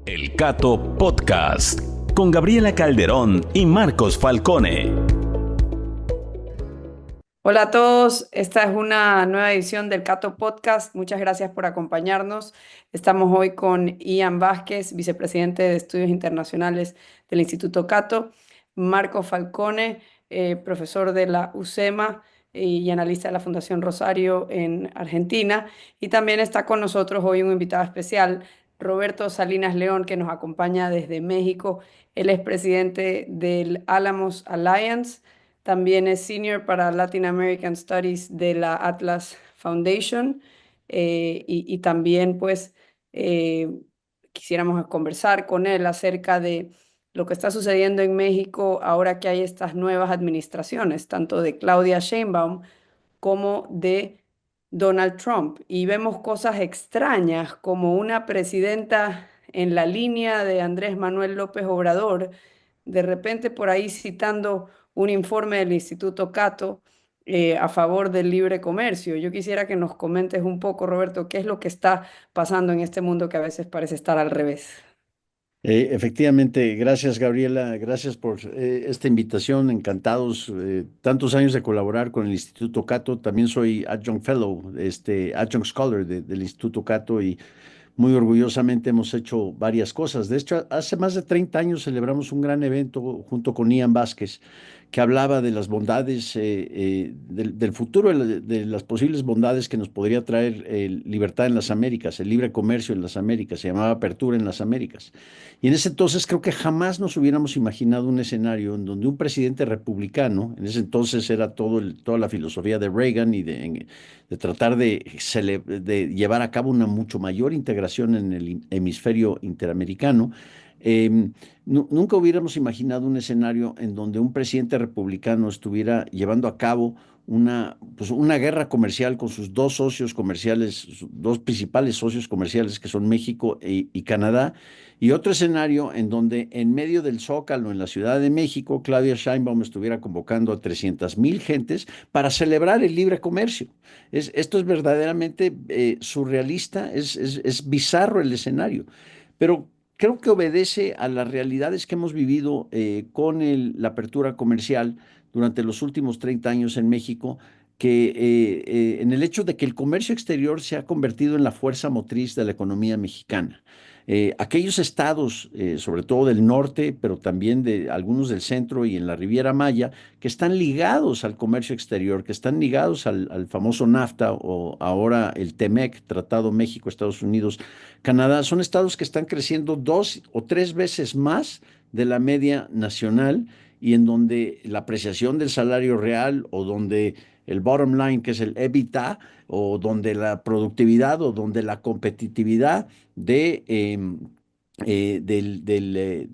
El Cato Podcast, con Gabriela Calderón y Marcos Falcone. Hola a todos, esta es una nueva edición del Cato Podcast. Muchas gracias por acompañarnos. Estamos hoy con Ian Vázquez, vicepresidente de Estudios Internacionales del Instituto Cato, Marco Falcone, profesor de la UCEMA y analista de la Fundación Rosario en Argentina. Y también está con nosotros hoy un invitado especial, Roberto Salinas León, que nos acompaña desde México. Él es presidente del Alamos Alliance. También es Senior para Latin American Studies de la Atlas Foundation y también pues eh, quisiéramos conversar con él acerca de lo que está sucediendo en México ahora que hay estas nuevas administraciones, tanto de Claudia Sheinbaum como de Donald Trump. Y vemos cosas extrañas como una presidenta en la línea de Andrés Manuel López Obrador, de repente por ahí citando un informe del Instituto Cato a favor del libre comercio. Yo quisiera que nos comentes un poco, Roberto, qué es lo que está pasando en este mundo que a veces parece estar al revés. Efectivamente, gracias Gabriela, gracias por esta invitación, encantados, tantos años de colaborar con el Instituto Cato, también soy Adjunct Fellow, Adjunct Scholar del Instituto Cato y muy orgullosamente hemos hecho varias cosas. De hecho, hace más de 30 años celebramos un gran evento junto con Ian Vázquez que hablaba de las bondades, del futuro, de las posibles bondades que nos podría traer libertad en las Américas, el libre comercio en las Américas, se llamaba Apertura en las Américas. Y en ese entonces creo que jamás nos hubiéramos imaginado un escenario en donde un presidente republicano, en ese entonces era toda la filosofía de Reagan y de tratar de llevar a cabo una mucho mayor integración en el hemisferio interamericano. Nunca hubiéramos imaginado un escenario en donde un presidente republicano estuviera llevando a cabo una guerra comercial con sus dos socios comerciales, sus dos principales socios comerciales, que son México y Canadá, y otro escenario en donde en medio del Zócalo, en la Ciudad de México, Claudia Sheinbaum estuviera convocando a 300,000 gentes para celebrar el libre comercio. Esto es verdaderamente surrealista, es bizarro el escenario, pero creo que obedece a las realidades que hemos vivido con la apertura comercial durante los últimos 30 años en México, que en el hecho de que el comercio exterior se ha convertido en la fuerza motriz de la economía mexicana. Aquellos estados, sobre todo del norte, pero también de algunos del centro y en la Riviera Maya, que están ligados al comercio exterior, que están ligados al famoso NAFTA o ahora el TEMEC, Tratado México-Estados Unidos-Canadá, son estados que están creciendo 2 o 3 veces más de la media nacional y en donde la apreciación del salario real o donde el bottom line, que es el EBITDA, o donde la productividad o donde la competitividad de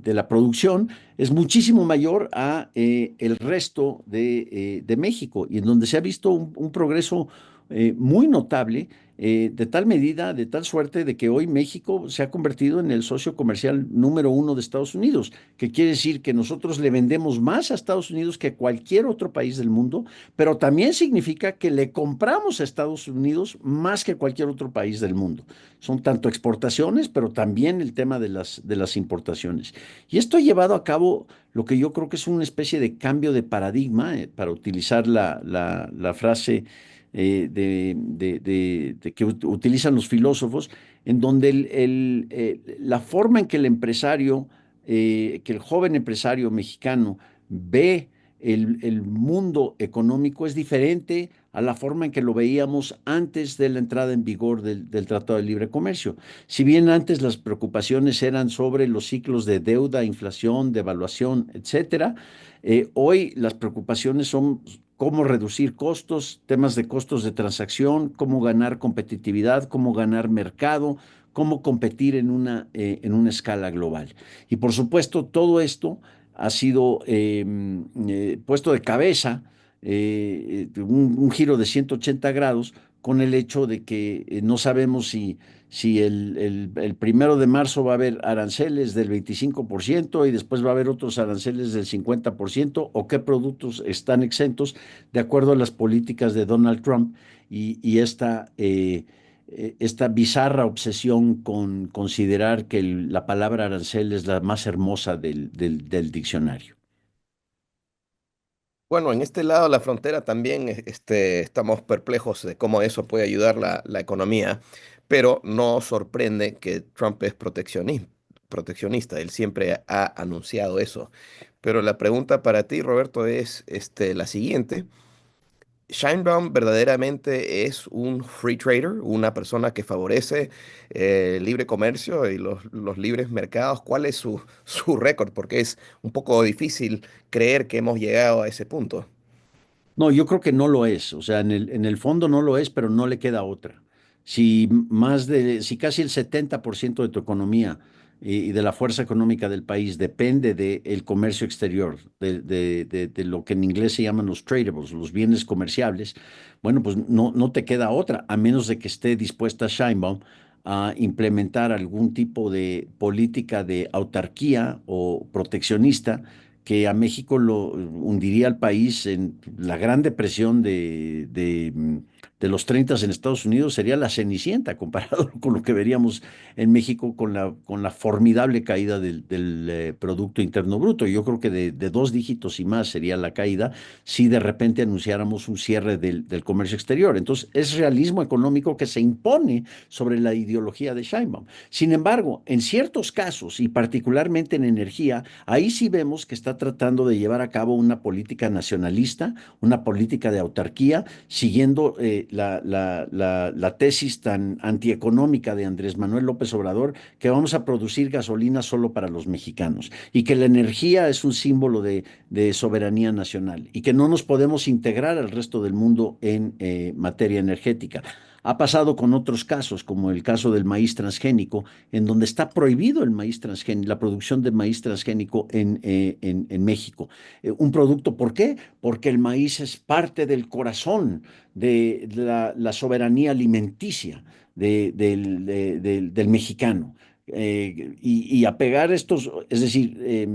la producción es muchísimo mayor a el resto de México y en donde se ha visto un progreso muy notable, de tal medida, de tal suerte de que hoy México se ha convertido en el socio comercial número 1 de Estados Unidos, que quiere decir que nosotros le vendemos más a Estados Unidos que a cualquier otro país del mundo, pero también significa que le compramos a Estados Unidos más que cualquier otro país del mundo. Son tanto exportaciones, pero también el tema de las importaciones. Y esto ha llevado a cabo lo que yo creo que es una especie de cambio de paradigma, para utilizar la frase que utilizan los filósofos, en donde la forma en que el empresario, que el joven empresario mexicano ve el mundo económico es diferente a la forma en que lo veíamos antes de la entrada en vigor del Tratado de Libre Comercio. Si bien antes las preocupaciones eran sobre los ciclos de deuda, inflación, devaluación, etcétera, hoy las preocupaciones son cómo reducir costos, temas de costos de transacción, cómo ganar competitividad, cómo ganar mercado, cómo competir en una escala global. Y por supuesto, todo esto ha sido puesto de cabeza, un giro de 180 grados con el hecho de que no sabemos si el 1 de marzo va a haber aranceles del 25% y después va a haber otros aranceles del 50% o qué productos están exentos de acuerdo a las políticas de Donald Trump y esta esta bizarra obsesión con considerar que la palabra arancel es la más hermosa del diccionario. Bueno, en este lado de la frontera también estamos perplejos de cómo eso puede ayudar la economía, pero no sorprende que Trump es proteccionista. Él siempre ha anunciado eso. Pero la pregunta para ti, Roberto, es la siguiente. ¿Sheinbaum verdaderamente es un free trader, una persona que favorece el libre comercio y los libres mercados? ¿Cuál es su récord? Porque es un poco difícil creer que hemos llegado a ese punto. No, yo creo que no lo es. O sea, en el fondo no lo es, pero no le queda otra. Si casi el 70% de tu economía y de la fuerza económica del país depende del comercio exterior, de lo que en inglés se llaman los tradables, los bienes comerciables, bueno, pues no te queda otra, a menos de que esté dispuesta Sheinbaum a implementar algún tipo de política de autarquía o proteccionista que a México lo hundiría al país en la Gran Depresión de los 30 en Estados Unidos, sería la Cenicienta comparado con lo que veríamos en México con la formidable caída del Producto Interno Bruto. Yo creo que de 2 dígitos y más sería la caída si de repente anunciáramos un cierre del comercio exterior. Entonces, es realismo económico que se impone sobre la ideología de Sheinbaum. Sin embargo, en ciertos casos, y particularmente en energía, ahí sí vemos que está tratando de llevar a cabo una política nacionalista, una política de autarquía, siguiendo la tesis tan antieconómica de Andrés Manuel López Obrador, que vamos a producir gasolina solo para los mexicanos y que la energía es un símbolo de soberanía nacional y que no nos podemos integrar al resto del mundo en materia energética. Ha pasado con otros casos, como el caso del maíz transgénico, en donde está prohibido el maíz transgénico, la producción de maíz transgénico en México. Un producto, ¿por qué? Porque el maíz es parte del corazón de la soberanía alimenticia del mexicano. Y apegar estos, es decir,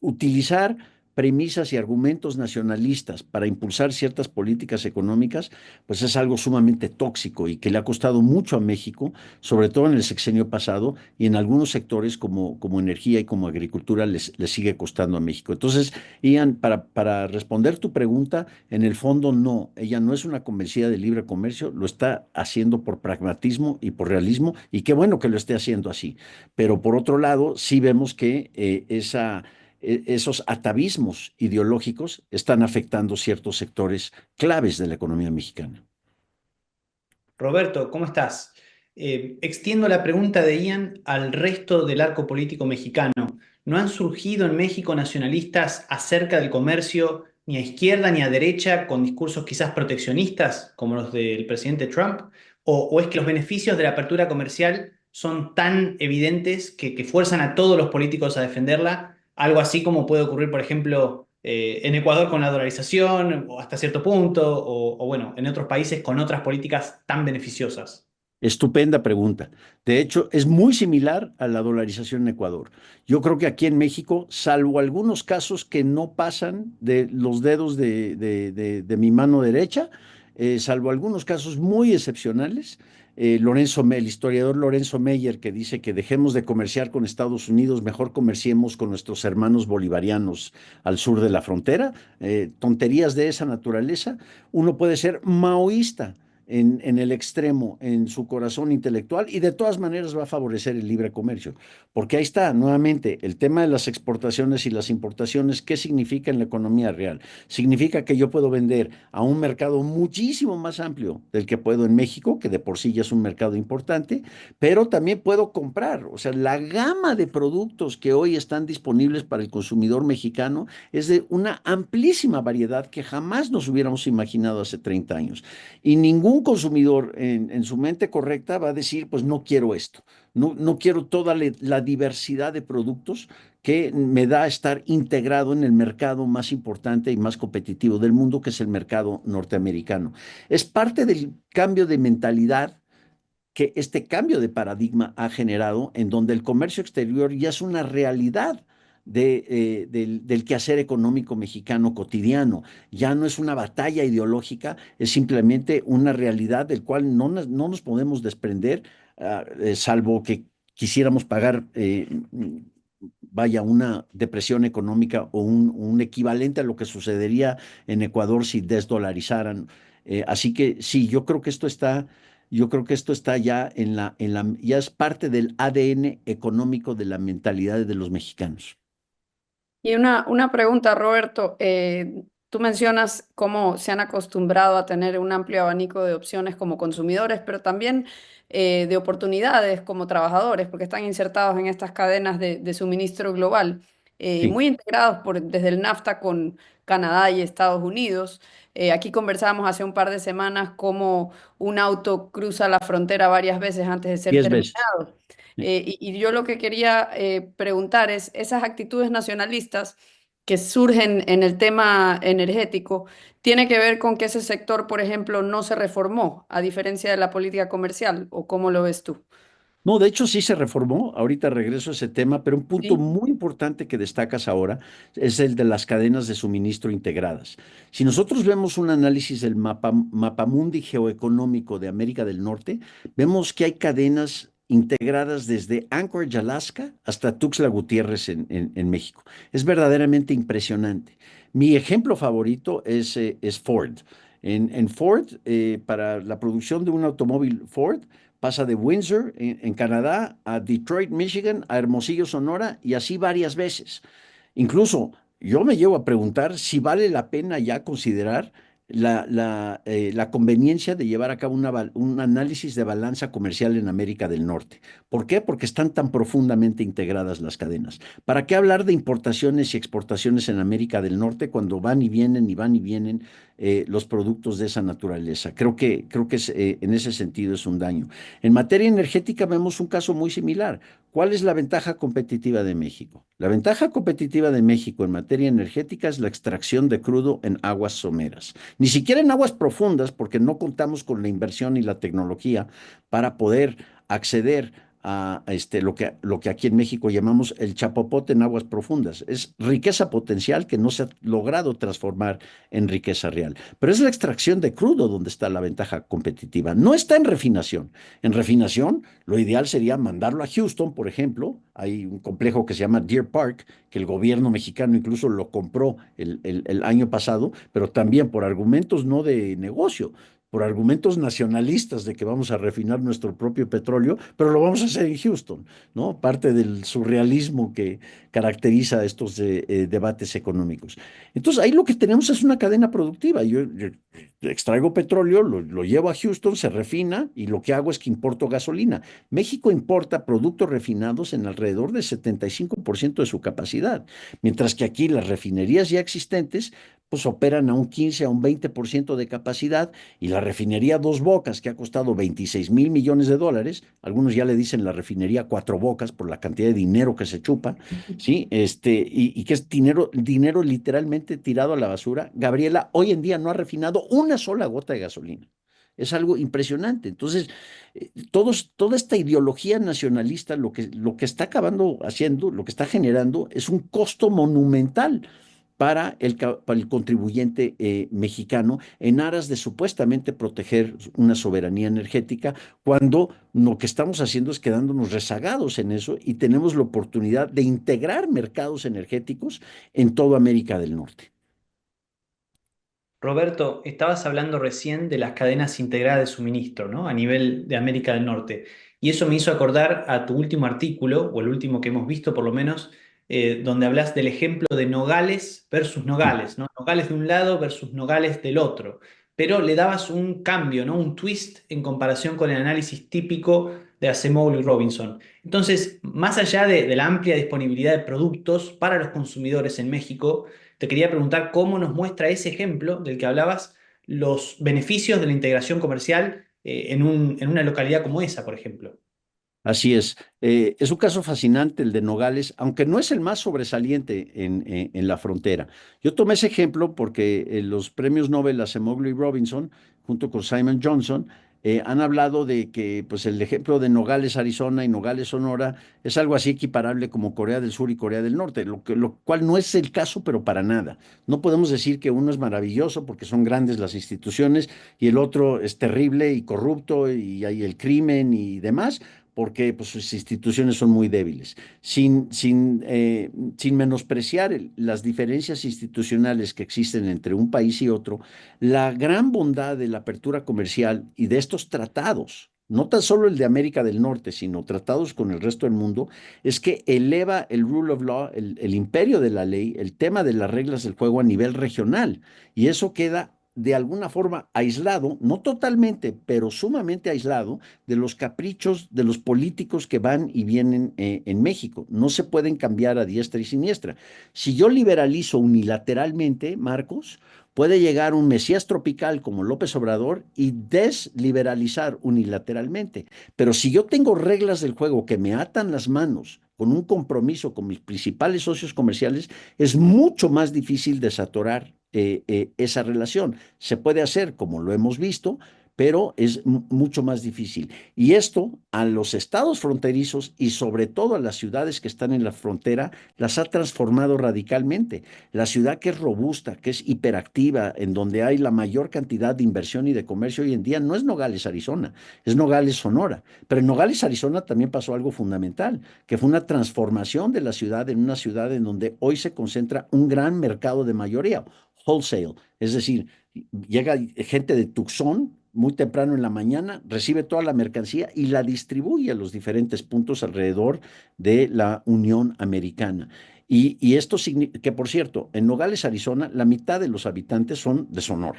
utilizar premisas y argumentos nacionalistas para impulsar ciertas políticas económicas, pues es algo sumamente tóxico y que le ha costado mucho a México, sobre todo en el sexenio pasado y en algunos sectores como energía y como agricultura les sigue costando a México. Entonces, Ian, para responder tu pregunta, en el fondo no, ella no es una convencida de libre comercio, lo está haciendo por pragmatismo y por realismo, y qué bueno que lo esté haciendo así. Pero por otro lado, sí vemos que esos atavismos ideológicos están afectando ciertos sectores claves de la economía mexicana. Roberto, ¿cómo estás? Extiendo la pregunta de Ian al resto del arco político mexicano. ¿No han surgido en México nacionalistas acerca del comercio ni a izquierda ni a derecha con discursos quizás proteccionistas como los del presidente Trump? ¿O es que los beneficios de la apertura comercial son tan evidentes que fuerzan a todos los políticos a defenderla? Algo así como puede ocurrir, por ejemplo, en Ecuador con la dolarización, o hasta cierto punto, o bueno, en otros países con otras políticas tan beneficiosas. Estupenda pregunta. De hecho, es muy similar a la dolarización en Ecuador. Yo creo que aquí en México, salvo algunos casos que no pasan de los dedos de mi mano derecha, salvo algunos casos muy excepcionales, el historiador Lorenzo Meyer, que dice que dejemos de comerciar con Estados Unidos, mejor comerciemos con nuestros hermanos bolivarianos al sur de la frontera, tonterías de esa naturaleza, uno puede ser maoísta en el extremo, en su corazón intelectual, y de todas maneras va a favorecer el libre comercio. Porque ahí está, nuevamente, el tema de las exportaciones y las importaciones. ¿Qué significa en la economía real? Significa que yo puedo vender a un mercado muchísimo más amplio del que puedo en México, que de por sí ya es un mercado importante, pero también puedo comprar. O sea, la gama de productos que hoy están disponibles para el consumidor mexicano es de una amplísima variedad que jamás nos hubiéramos imaginado hace 30 años. Y ningún consumidor en su mente correcta va a decir, pues no quiero esto, no quiero toda la diversidad de productos que me da estar integrado en el mercado más importante y más competitivo del mundo, que es el mercado norteamericano. Es parte del cambio de mentalidad que este cambio de paradigma ha generado, en donde el comercio exterior ya es una realidad del quehacer económico mexicano cotidiano. Ya no es una batalla ideológica, es simplemente una realidad del cual no nos podemos desprender, salvo que quisiéramos pagar, vaya, una depresión económica o un equivalente a lo que sucedería en Ecuador si desdolarizaran. Así que sí, yo creo que esto está ya ya es parte del ADN económico de la mentalidad de los mexicanos. Y una pregunta, Roberto. Tú mencionas cómo se han acostumbrado a tener un amplio abanico de opciones como consumidores, pero también de oportunidades como trabajadores, porque están insertados en estas cadenas de suministro global, Sí, muy integrados desde el NAFTA con Canadá y Estados Unidos. Aquí conversábamos hace un par de semanas cómo un auto cruza la frontera varias veces antes de ser 10 veces. terminado. Sí. Y yo lo que quería preguntar es, esas actitudes nacionalistas que surgen en el tema energético, ¿tiene que ver con que ese sector, por ejemplo, no se reformó, a diferencia de la política comercial? ¿O cómo lo ves tú? No, de hecho sí se reformó, ahorita regreso a ese tema, pero un punto Sí. muy importante que destacas ahora es el de las cadenas de suministro integradas. Si nosotros vemos un análisis del mapamundi geoeconómico de América del Norte, vemos que hay cadenas integradas desde Anchorage, Alaska, hasta Tuxtla Gutiérrez en México. Es verdaderamente impresionante. Mi ejemplo favorito es Ford. En Ford, para la producción de un automóvil Ford, pasa de Windsor, en Canadá, a Detroit, Michigan, a Hermosillo, Sonora, y así varias veces. Incluso yo me llevo a preguntar si vale la pena ya considerar la conveniencia de llevar a cabo un análisis de balanza comercial en América del Norte. ¿Por qué? Porque están tan profundamente integradas las cadenas. ¿Para qué hablar de importaciones y exportaciones en América del Norte cuando van y vienen y van y vienen los productos de esa naturaleza? Creo que en ese sentido es un daño. En materia energética vemos un caso muy similar. ¿Cuál es la ventaja competitiva de México? La ventaja competitiva de México en materia energética es la extracción de crudo en aguas someras. Ni siquiera en aguas profundas, porque no contamos con la inversión y la tecnología para poder acceder a lo que aquí en México llamamos el chapopote en aguas profundas. Es riqueza potencial que no se ha logrado transformar en riqueza real. Pero es la extracción de crudo donde está la ventaja competitiva. No está en refinación. En refinación, lo ideal sería mandarlo a Houston, por ejemplo. Hay un complejo que se llama Deer Park, que el gobierno mexicano incluso lo compró el año pasado, pero también por argumentos no de negocio, por argumentos nacionalistas de que vamos a refinar nuestro propio petróleo, pero lo vamos a hacer en Houston, ¿no? Parte del surrealismo que caracteriza estos debates económicos. Entonces, ahí lo que tenemos es una cadena productiva. Yo extraigo petróleo, lo llevo a Houston, se refina y lo que hago es que importo gasolina. México importa productos refinados en alrededor del 75% de su capacidad, mientras que aquí las refinerías ya existentes pues operan a un 15, a un 20% de capacidad, y la refinería Dos Bocas, que ha costado 26,000 millones de dólares, algunos ya le dicen la refinería Cuatro Bocas por la cantidad de dinero que se chupa, ¿sí? Y que es dinero literalmente tirado a la basura. Gabriela, hoy en día no ha refinado una sola gota de gasolina. Es algo impresionante. Entonces, toda esta ideología nacionalista lo que está acabando haciendo, lo que está generando, es un costo monumental para el contribuyente mexicano en aras de supuestamente proteger una soberanía energética, cuando lo que estamos haciendo es quedándonos rezagados en eso y tenemos la oportunidad de integrar mercados energéticos en toda América del Norte. Roberto, estabas hablando recién de las cadenas integradas de suministro, ¿no? A nivel de América del Norte. Y eso me hizo acordar a tu último artículo, o el último que hemos visto por lo menos, donde hablas del ejemplo de Nogales versus Nogales, ¿no? Nogales de un lado versus Nogales del otro. Pero le dabas un cambio, ¿no? Un twist en comparación con el análisis típico de Acemoglu y Robinson. Entonces, más allá de la amplia disponibilidad de productos para los consumidores en México, te quería preguntar cómo nos muestra ese ejemplo del que hablabas los beneficios de la integración comercial en una localidad como esa, por ejemplo. Así es. Es un caso fascinante el de Nogales, aunque no es el más sobresaliente en la frontera. Yo tomé ese ejemplo porque los premios Nobel Acemoglu y Robinson, junto con Simon Johnson, Han hablado de que pues, el ejemplo de Nogales, Arizona y Nogales, Sonora es algo así equiparable como Corea del Sur y Corea del Norte, lo cual no es el caso, pero para nada. No podemos decir que uno es maravilloso porque son grandes las instituciones y el otro es terrible y corrupto y hay el crimen y demás, porque pues, sus instituciones son muy débiles. Sin menospreciar las diferencias institucionales que existen entre un país y otro, la gran bondad de la apertura comercial y de estos tratados, no tan solo el de América del Norte, sino tratados con el resto del mundo, es que eleva el rule of law, el imperio de la ley, el tema de las reglas del juego a nivel regional. Y eso queda de alguna forma aislado, no totalmente, pero sumamente aislado de los caprichos de los políticos que van y vienen en México. No se pueden cambiar a diestra y siniestra. Si yo liberalizo unilateralmente, Marcos, puede llegar un mesías tropical como López Obrador y desliberalizar unilateralmente. Pero si yo tengo reglas del juego que me atan las manos con un compromiso con mis principales socios comerciales, es mucho más difícil desatorar esa relación. Se puede hacer, como lo hemos visto, pero es mucho más difícil. Y esto a los estados fronterizos y sobre todo a las ciudades que están en la frontera, las ha transformado radicalmente. La ciudad que es robusta, que es hiperactiva, en donde hay la mayor cantidad de inversión y de comercio hoy en día, no es Nogales, Arizona, es Nogales, Sonora. Pero en Nogales, Arizona también pasó algo fundamental, que fue una transformación de la ciudad en una ciudad en donde hoy se concentra un gran mercado de mayoría, wholesale, es decir, llega gente de Tucson muy temprano en la mañana, recibe toda la mercancía y la distribuye a los diferentes puntos alrededor de la Unión Americana. Y esto significa que, por cierto, en Nogales, Arizona, la mitad de los habitantes son de Sonora.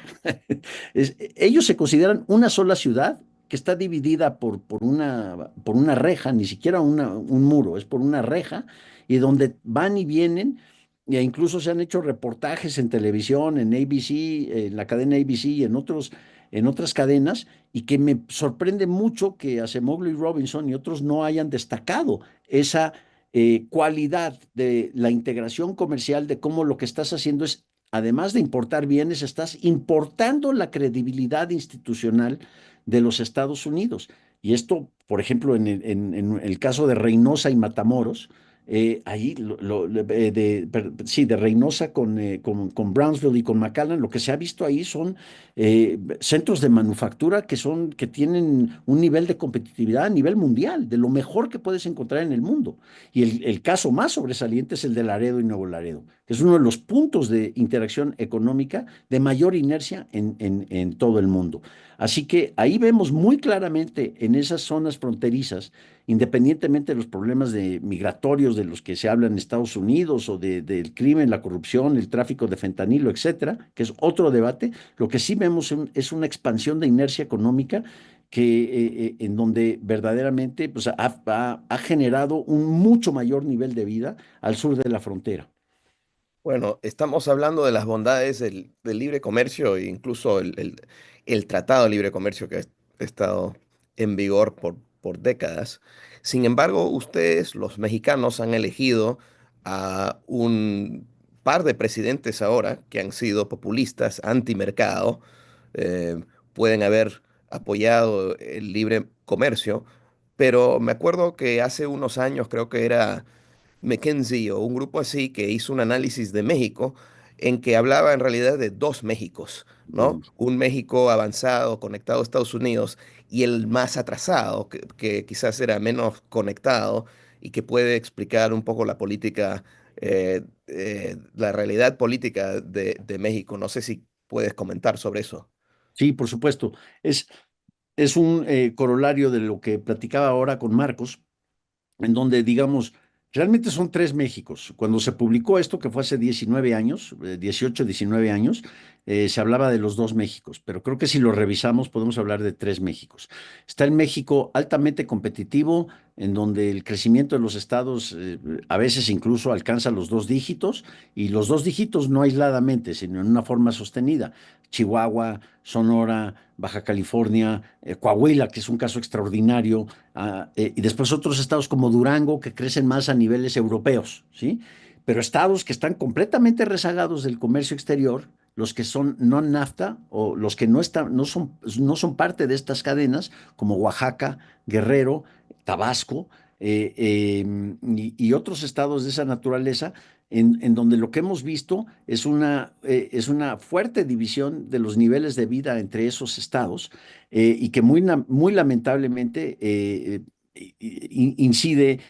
Ellos se consideran una sola ciudad que está dividida por una reja, ni siquiera un muro, es por una reja, y donde van y vienen e incluso se han hecho reportajes en televisión, en ABC, en la cadena ABC y en otras cadenas, y que me sorprende mucho que Acemoglu y Robinson y otros no hayan destacado esa cualidad de la integración comercial, de cómo lo que estás haciendo es, además de importar bienes, estás importando la credibilidad institucional de los Estados Unidos. Y esto, por ejemplo, en el caso de Reynosa y Matamoros, ahí, sí, de Reynosa con Brownsville y con McAllen, lo que se ha visto ahí son centros de manufactura que tienen un nivel de competitividad a nivel mundial, de lo mejor que puedes encontrar en el mundo. Y el caso más sobresaliente es el de Laredo y Nuevo Laredo, que es uno de los puntos de interacción económica de mayor inercia en todo el mundo. Así que ahí vemos muy claramente en esas zonas fronterizas, independientemente de los problemas migratorios de los que se habla en Estados Unidos o del crimen, la corrupción, el tráfico de fentanilo, etcétera, que es otro debate, lo que sí vemos es una expansión de inercia económica en donde verdaderamente pues, ha generado un mucho mayor nivel de vida al sur de la frontera. Bueno, estamos hablando de las bondades del libre comercio e incluso el Tratado de Libre Comercio que ha estado en vigor por décadas. Sin embargo, ustedes, los mexicanos, han elegido a un par de presidentes ahora que han sido populistas, antimercado, eh, pueden haber apoyado el libre comercio, pero me acuerdo que hace unos años, creo que era McKinsey o un grupo así que hizo un análisis de México en que hablaba en realidad de dos Méxicos, ¿no? Un México avanzado, conectado a Estados Unidos y el más atrasado, que quizás era menos conectado y que puede explicar un poco la política, la realidad política de México. No sé si puedes comentar sobre eso. Sí, por supuesto. Es un corolario de lo que platicaba ahora con Marcos, en donde, digamos, realmente son tres Méxicos. Cuando se publicó esto, que fue hace 19 años, 18, 19 años, se hablaba de los dos Méxicos, pero creo que si lo revisamos podemos hablar de tres Méxicos. Está el México altamente competitivo, en donde el crecimiento de los estados a veces incluso alcanza los dos dígitos, y los dos dígitos no aisladamente, sino en una forma sostenida. Chihuahua, Sonora, Baja California, Coahuila, que es un caso extraordinario, y después otros estados como Durango que crecen más a niveles europeos, ¿sí? Pero estados que están completamente rezagados del comercio exterior, los que son no NAFTA o los que no son parte de estas cadenas, como Oaxaca, Guerrero, Tabasco, y otros estados de esa naturaleza, en donde lo que hemos visto es una fuerte división de los niveles de vida entre esos estados, y que muy lamentablemente incide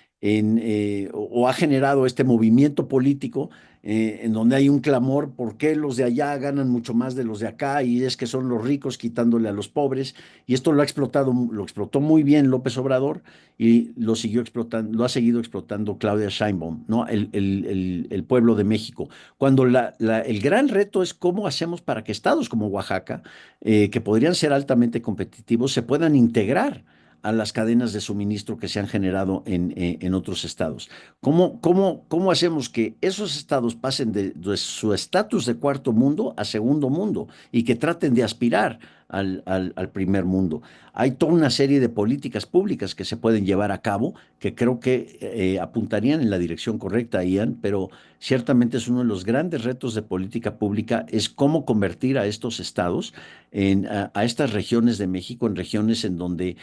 o ha generado este movimiento político, en donde hay un clamor por qué los de allá ganan mucho más de los de acá, y es que son los ricos quitándole a los pobres, y esto lo explotó muy bien López Obrador, y lo ha seguido explotando Claudia Sheinbaum, ¿no? El pueblo de México. Cuando el gran reto es cómo hacemos para que estados como Oaxaca, que podrían ser altamente competitivos, se puedan integrar a las cadenas de suministro que se han generado en otros estados. ¿Cómo hacemos que esos estados pasen de su estatus de cuarto mundo a segundo mundo y que traten de aspirar al primer mundo? Hay toda una serie de políticas públicas que se pueden llevar a cabo que creo que apuntarían en la dirección correcta, Ian, pero ciertamente es uno de los grandes retos de política pública, es cómo convertir a estos estados, a estas regiones de México, en regiones en donde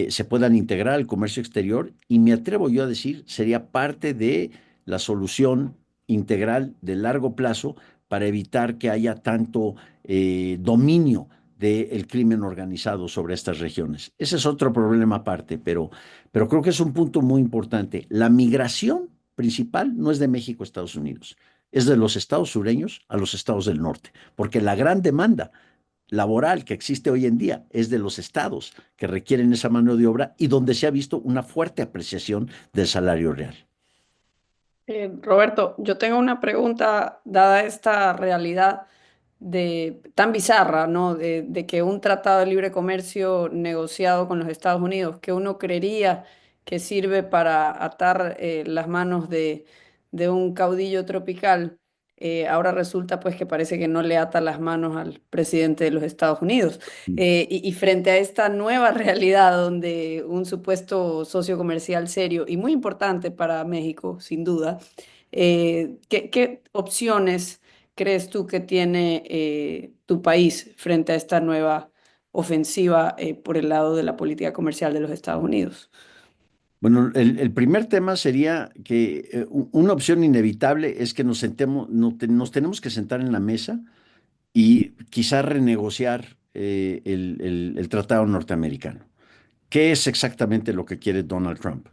se puedan integrar al comercio exterior, y me atrevo yo a decir, sería parte de la solución integral de largo plazo para evitar que haya tanto dominio del crimen organizado sobre estas regiones. Ese es otro problema aparte, pero creo que es un punto muy importante. La migración principal no es de México a Estados Unidos, es de los estados sureños a los estados del norte, porque la gran demanda laboral que existe hoy en día es de los estados que requieren esa mano de obra y donde se ha visto una fuerte apreciación del salario real. Roberto, yo tengo una pregunta, dada esta realidad tan bizarra, ¿no? De que un tratado de libre comercio negociado con los Estados Unidos, que uno creería que sirve para atar las manos de un caudillo tropical, ahora resulta pues que parece que no le ata las manos al presidente de los Estados Unidos. Y frente a esta nueva realidad donde un supuesto socio comercial serio y muy importante para México, sin duda, ¿qué opciones crees tú que tiene tu país frente a esta nueva ofensiva por el lado de la política comercial de los Estados Unidos? Bueno, el primer tema sería que una opción inevitable es que nos sentemos, nos tenemos que sentar en la mesa y quizá renegociar el tratado norteamericano. ¿Qué es exactamente lo que quiere Donald Trump?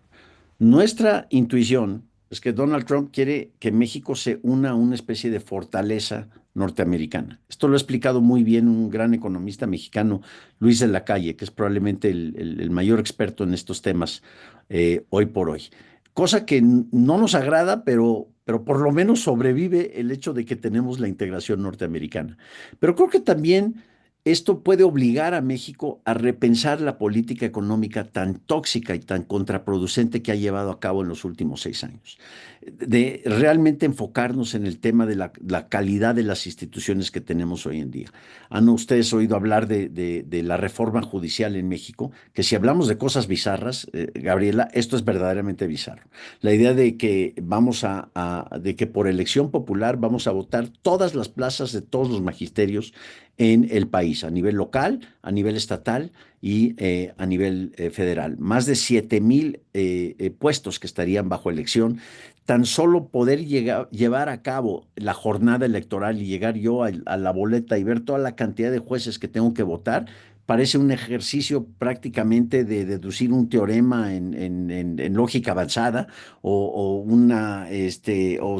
Nuestra intuición es que Donald Trump quiere que México se una a una especie de fortaleza norteamericana. Esto lo ha explicado muy bien un gran economista mexicano, Luis de la Calle, que es probablemente el mayor experto en estos temas hoy por hoy. Cosa que no nos agrada, pero por lo menos sobrevive el hecho de que tenemos la integración norteamericana. Pero creo que también esto puede obligar a México a repensar la política económica tan tóxica y tan contraproducente que ha llevado a cabo en los últimos 6 años, de realmente enfocarnos en el tema de la calidad de las instituciones que tenemos hoy en día. ¿Han ustedes oído hablar de la reforma judicial en México? Que si hablamos de cosas bizarras, Gabriela, esto es verdaderamente bizarro. La idea de que de que por elección popular vamos a votar todas las plazas de todos los magisterios en el país, a nivel local, a nivel estatal y a nivel federal. Más de 7,000 puestos que estarían bajo elección. Tan solo poder llevar a cabo la jornada electoral y llegar yo a la boleta y ver toda la cantidad de jueces que tengo que votar, parece un ejercicio prácticamente de deducir un teorema en lógica avanzada, o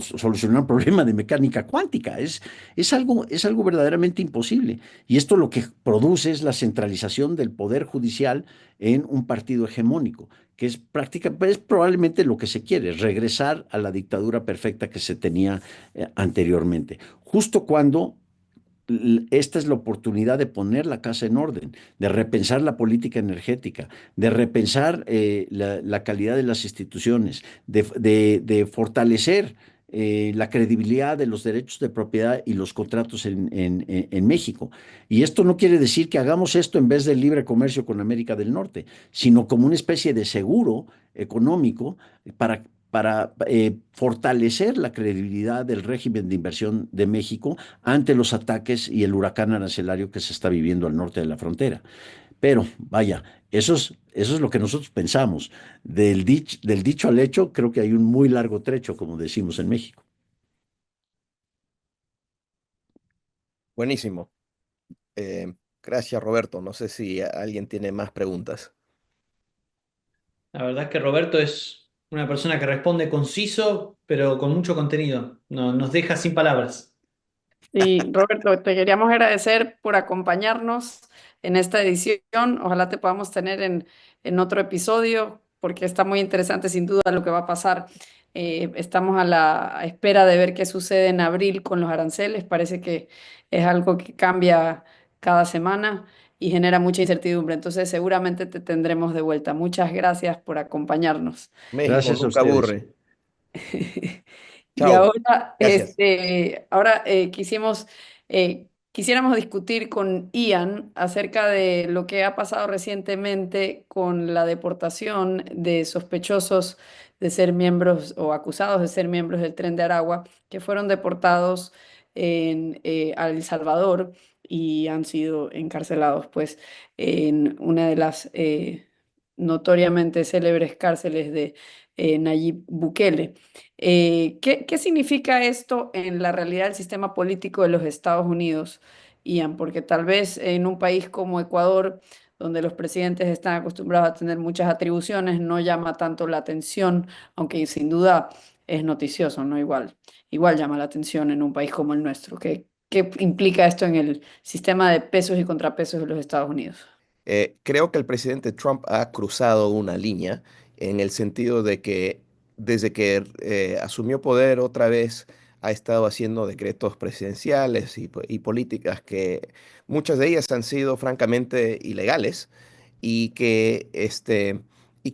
solucionar un problema de mecánica cuántica. Es algo verdaderamente imposible. Y esto lo que produce es la centralización del poder judicial en un partido hegemónico, que es probablemente lo que se quiere, regresar a la dictadura perfecta que se tenía anteriormente. Justo cuando esta es la oportunidad de poner la casa en orden, de repensar la política energética, de repensar la calidad de las instituciones, de fortalecer la credibilidad de los derechos de propiedad y los contratos en México. Y esto no quiere decir que hagamos esto en vez del libre comercio con América del Norte, sino como una especie de seguro económico para para fortalecer la credibilidad del régimen de inversión de México ante los ataques y el huracán arancelario que se está viviendo al norte de la frontera. Pero vaya, eso es lo que nosotros pensamos. Del dicho al hecho, creo que hay un muy largo trecho, como decimos en México. Buenísimo. Gracias, Roberto. No sé si alguien tiene más preguntas. La verdad es que Roberto es una persona que responde conciso, pero con mucho contenido. Nos deja sin palabras. Sí, Roberto, te queríamos agradecer por acompañarnos en esta edición. Ojalá te podamos tener en otro episodio, porque está muy interesante sin duda lo que va a pasar. Estamos a la espera de ver qué sucede en abril con los aranceles. Parece que es algo que cambia cada semana y genera mucha incertidumbre. Entonces, seguramente te tendremos de vuelta. Muchas gracias por acompañarnos. México Gracias a nunca ustedes. aburre. Y Chao. ahora, Gracias. quisiéramos discutir con Ian acerca de lo que ha pasado recientemente con la deportación de sospechosos de ser miembros o acusados de ser miembros del Tren de Aragua, que fueron deportados a El Salvador y han sido encarcelados, pues, en una de las notoriamente célebres cárceles de Nayib Bukele. ¿Qué significa esto en la realidad del sistema político de los Estados Unidos, Ian? Porque tal vez en un país como Ecuador, donde los presidentes están acostumbrados a tener muchas atribuciones, no llama tanto la atención, aunque sin duda es noticioso, ¿no? Igual llama la atención en un país como el nuestro. ¿Qué implica esto en el sistema de pesos y contrapesos de los Estados Unidos? Creo que el presidente Trump ha cruzado una línea en el sentido de que desde que asumió poder otra vez ha estado haciendo decretos presidenciales y políticas que muchas de ellas han sido francamente ilegales y que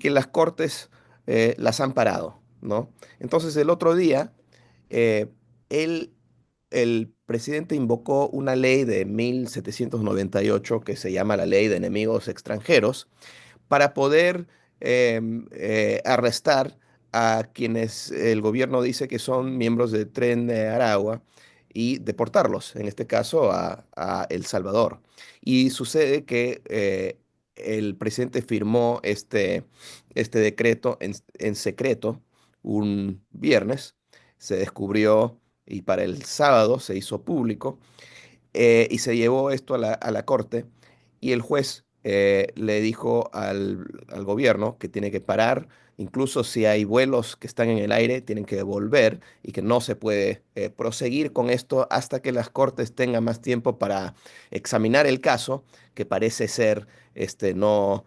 las cortes las han parado, ¿no? Entonces el otro día eh, él el presidente invocó una ley de 1798 que se llama la Ley de Enemigos Extranjeros para poder arrestar a quienes el gobierno dice que son miembros del Tren de Aragua y deportarlos, en este caso a El Salvador. Y sucede que el presidente firmó este decreto en secreto un viernes, se descubrió y para el sábado se hizo público y se llevó esto a la corte y el juez le dijo al gobierno que tiene que parar, incluso si hay vuelos que están en el aire, tienen que devolver y que no se puede proseguir con esto hasta que las cortes tengan más tiempo para examinar el caso, que parece ser no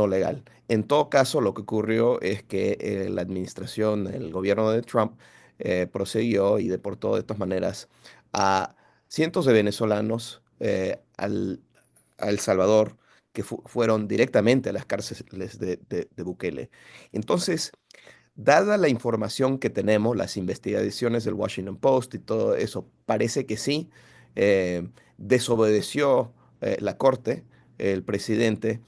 legal. En todo caso, lo que ocurrió es que la administración, el gobierno de Trump, procedió y deportó de todas maneras a cientos de venezolanos a El Salvador que fueron directamente a las cárceles de Bukele. Entonces, dada la información que tenemos, las investigaciones del Washington Post y todo eso, parece que sí, desobedeció la corte, el presidente,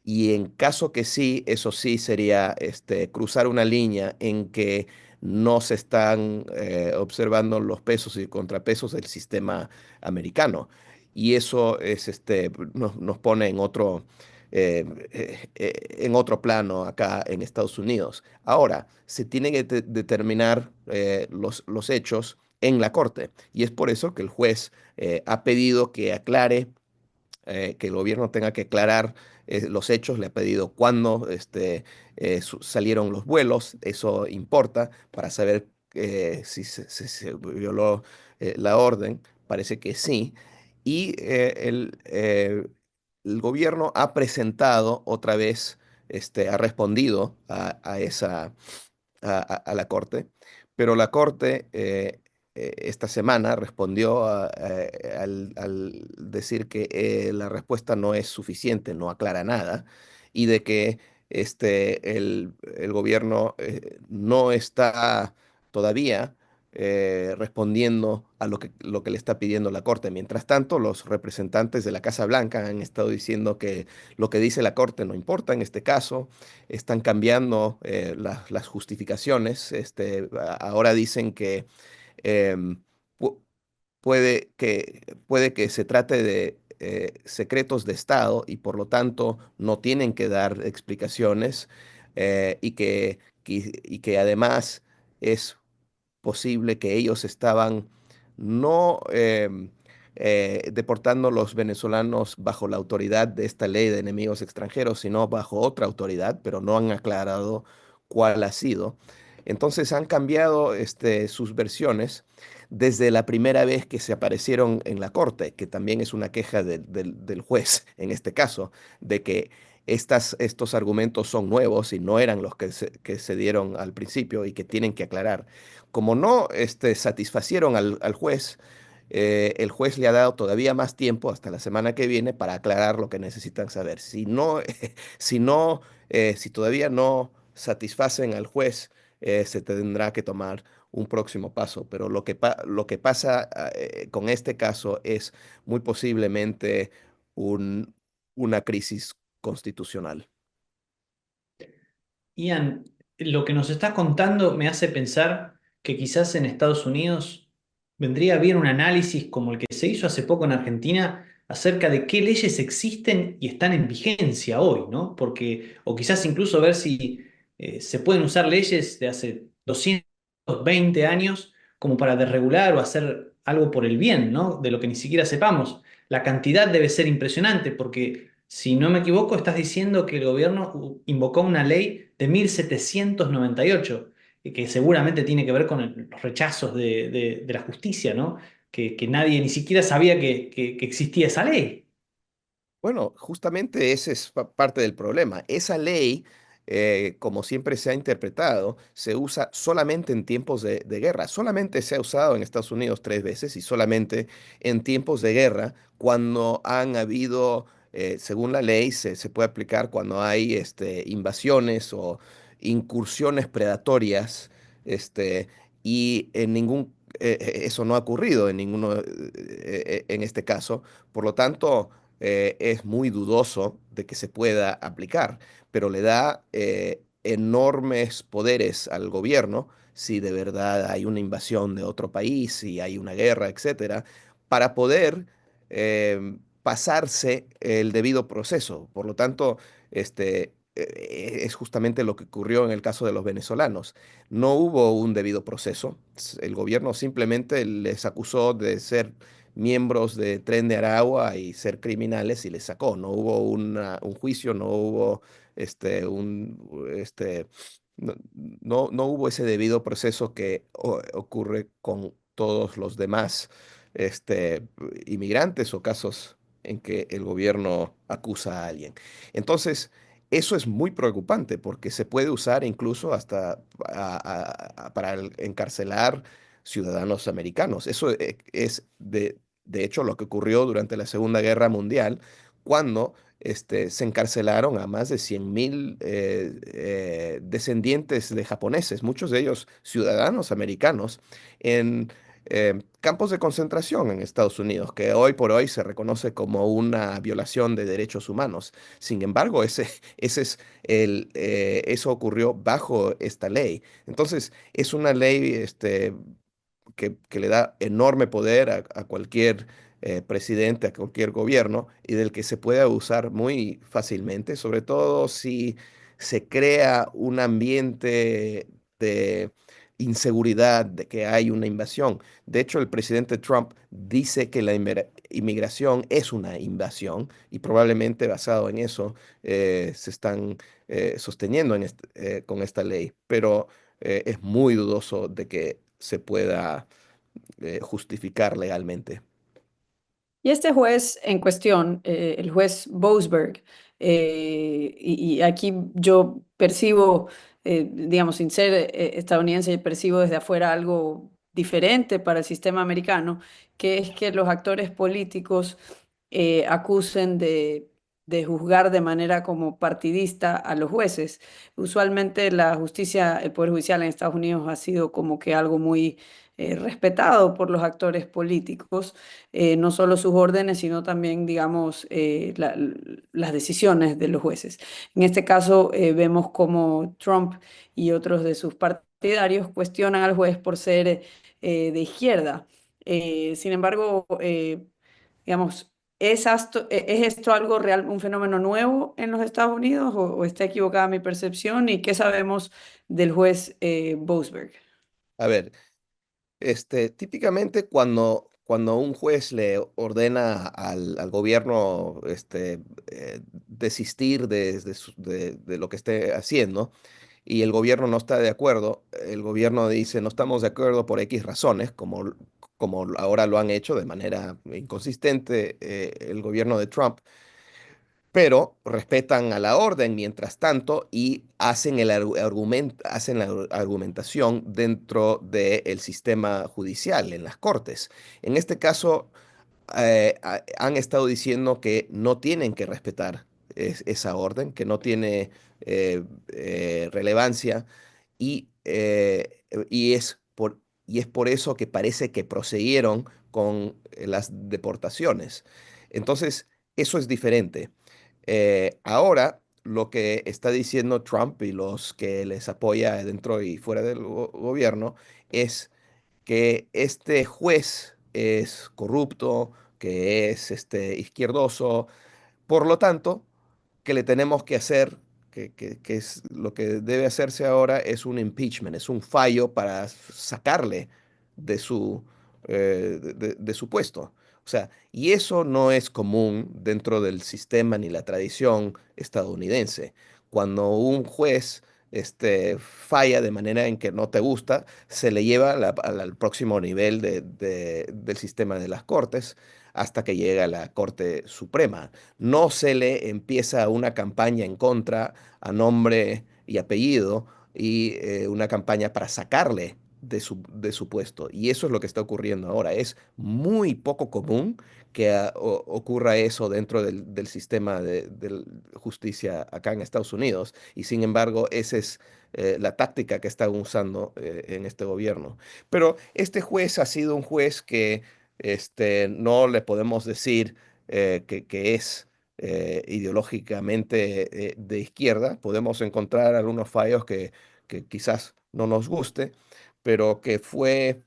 y en caso que sí, eso sí sería cruzar una línea en que no se están observando los pesos y contrapesos del sistema americano. Y eso nos pone en otro plano acá en Estados Unidos. Ahora, se tienen que determinar los hechos en la corte. Y es por eso que el juez ha pedido que aclare que el gobierno tenga que aclarar los hechos, le ha pedido cuándo salieron los vuelos, eso importa para saber si se violó la orden, parece que sí, y el gobierno ha presentado otra vez, ha respondido a la Corte, pero la Corte esta semana respondió al decir que la respuesta no es suficiente, no aclara nada, y de que el gobierno no está todavía respondiendo a lo que le está pidiendo la Corte. Mientras tanto, los representantes de la Casa Blanca han estado diciendo que lo que dice la Corte no importa en este caso, están cambiando las justificaciones. Ahora dicen que em, pu- puede que se trate de secretos de Estado y por lo tanto no tienen que dar explicaciones, y que además es posible que ellos estaban no deportando los venezolanos bajo la autoridad de esta ley de enemigos extranjeros, sino bajo otra autoridad, pero no han aclarado cuál ha sido. Entonces han cambiado sus versiones desde la primera vez que se aparecieron en la corte, que también es una queja del juez en este caso, de que estos argumentos son nuevos y no eran los que se dieron al principio y que tienen que aclarar. Como no satisfacieron al juez, el juez le ha dado todavía más tiempo hasta la semana que viene para aclarar lo que necesitan saber. Si no, si todavía no satisfacen al juez, se tendrá que tomar un próximo paso. Pero lo que pasa con este caso es muy posiblemente un- una crisis constitucional. Ian, lo que nos estás contando me hace pensar que quizás en Estados Unidos vendría bien un análisis como el que se hizo hace poco en Argentina acerca de qué leyes existen y están en vigencia hoy, ¿no? Porque, o quizás incluso ver si se pueden usar leyes de hace 220 años como para desregular o hacer algo por el bien, ¿no? De lo que ni siquiera sepamos. La cantidad debe ser impresionante porque, si no me equivoco, estás diciendo que el gobierno invocó una ley de 1798, que seguramente tiene que ver con los rechazos de la justicia, ¿no? Que nadie ni siquiera sabía que existía esa ley. Bueno, justamente ese es parte del problema. Esa ley, como siempre se ha interpretado, se usa solamente en tiempos de guerra. Solamente se ha usado en Estados Unidos 3 veces y solamente en tiempos de guerra, cuando han habido, según la ley, se puede aplicar cuando hay invasiones o incursiones predatorias, este, y eso no ha ocurrido en ninguno, en este caso. Por lo tanto, es muy dudoso de que se pueda aplicar, pero le da enormes poderes al gobierno si de verdad hay una invasión de otro país, si hay una guerra, etcétera, para poder pasarse el debido proceso. Por lo tanto, es justamente lo que ocurrió en el caso de los venezolanos. No hubo un debido proceso. El gobierno simplemente les acusó de ser miembros de Tren de Aragua y ser criminales y les sacó. No hubo un juicio, no hubo no hubo ese debido proceso que ocurre con todos los demás inmigrantes o casos en que el gobierno acusa a alguien. Entonces, eso es muy preocupante porque se puede usar incluso hasta para encarcelar ciudadanos americanos. Eso es de hecho lo que ocurrió durante la Segunda Guerra Mundial, cuando se encarcelaron a más de 100.000 descendientes de japoneses, muchos de ellos ciudadanos americanos, en campos de concentración en Estados Unidos, que hoy por hoy se reconoce como una violación de derechos humanos. Sin embargo, eso ocurrió bajo esta ley. Entonces, es una ley que le da enorme poder a cualquier presidente, a cualquier gobierno, y del que se puede abusar muy fácilmente, sobre todo si se crea un ambiente de inseguridad, de que hay una invasión. De hecho, el presidente Trump dice que la inmigración es una invasión y probablemente basado en eso se están sosteniendo con esta ley, pero es muy dudoso de que se pueda justificar legalmente. Y este juez en cuestión, el juez Boasberg, y aquí yo percibo, digamos, sin ser estadounidense, percibo desde afuera algo diferente para el sistema americano, que es que los actores políticos acusen de de juzgar de manera como partidista a los jueces. Usualmente la justicia, el Poder Judicial en Estados Unidos ha sido como que algo muy respetado por los actores políticos, no solo sus órdenes, sino también, digamos, las decisiones de los jueces. En este caso, vemos como Trump y otros de sus partidarios cuestionan al juez por ser de izquierda. Sin embargo, digamos, ¿es esto algo real, un fenómeno nuevo en los Estados Unidos o está equivocada mi percepción? ¿Y qué sabemos del juez Boasberg? A ver, típicamente cuando un juez le ordena al gobierno desistir de lo que esté haciendo y el gobierno no está de acuerdo, el gobierno dice no estamos de acuerdo por X razones, como ahora lo han hecho de manera inconsistente el gobierno de Trump, pero respetan a la orden mientras tanto y hacen hacen la argumentación dentro del sistema judicial, en las cortes. En este caso, han estado diciendo que no tienen que respetar esa orden, que no tiene relevancia y es por eso que parece que procedieron con las deportaciones. Entonces, eso es diferente. Ahora, lo que está diciendo Trump y los que les apoya dentro y fuera del gobierno es que este juez es corrupto, que es izquierdoso, por lo tanto, que le tenemos que hacer, que es lo que debe hacerse ahora, es un impeachment, es un fallo para sacarle de su puesto. O sea, y eso no es común dentro del sistema ni la tradición estadounidense. Cuando un juez falla de manera en que no te gusta, se le lleva al próximo nivel del sistema de las cortes hasta que llega a la Corte Suprema. No se le empieza una campaña en contra a nombre y apellido y una campaña para sacarle de su puesto. Y eso es lo que está ocurriendo ahora. Es muy poco común que ocurra eso dentro del sistema de justicia acá en Estados Unidos. Y sin embargo, esa es la táctica que están usando en este gobierno. Pero este juez ha sido un juez que no le podemos decir que es ideológicamente de izquierda. Podemos encontrar algunos fallos que quizás no nos guste, pero que fue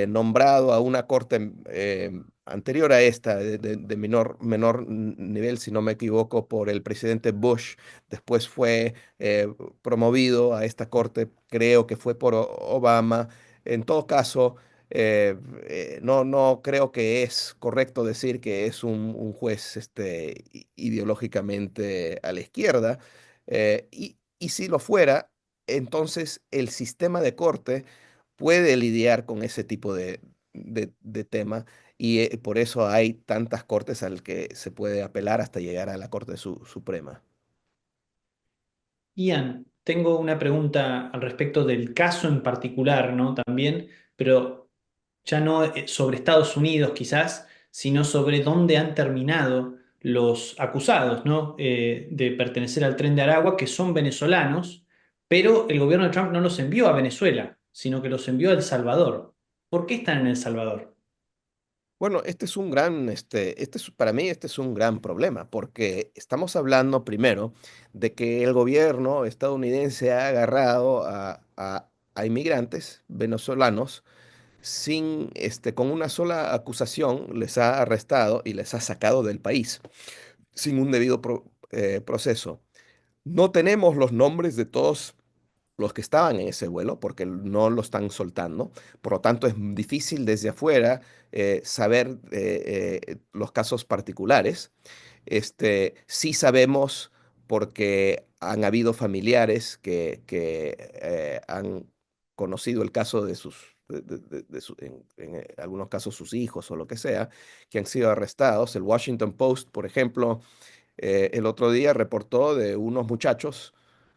nombrado a una corte anterior a esta, de menor nivel, si no me equivoco, por el presidente Bush. Después fue promovido a esta corte, creo que fue por Obama. En todo caso, no creo que es correcto decir que es un juez ideológicamente a la izquierda. Y si lo fuera, entonces el sistema de corte puede lidiar con ese tipo de tema y por eso hay tantas cortes al que se puede apelar hasta llegar a la Corte Suprema. Ian, tengo una pregunta al respecto del caso en particular, ¿no? También, pero ya no sobre Estados Unidos quizás, sino sobre dónde han terminado los acusados, ¿no? De pertenecer al Tren de Aragua, que son venezolanos, pero el gobierno de Trump no los envió a Venezuela, sino que los envió a El Salvador. ¿Por qué están en El Salvador? Bueno, para mí este es un gran problema, porque estamos hablando primero de que el gobierno estadounidense ha agarrado a inmigrantes venezolanos con una sola acusación, les ha arrestado y les ha sacado del país sin un debido proceso. No tenemos los nombres de todos los que estaban en ese vuelo porque no lo están soltando. Por lo tanto, es difícil desde afuera saber los casos particulares. Sí sabemos porque han habido familiares que han conocido el caso de en algunos casos sus hijos o lo que sea, que han sido arrestados. El Washington Post, por ejemplo, el otro día reportó de unos muchachos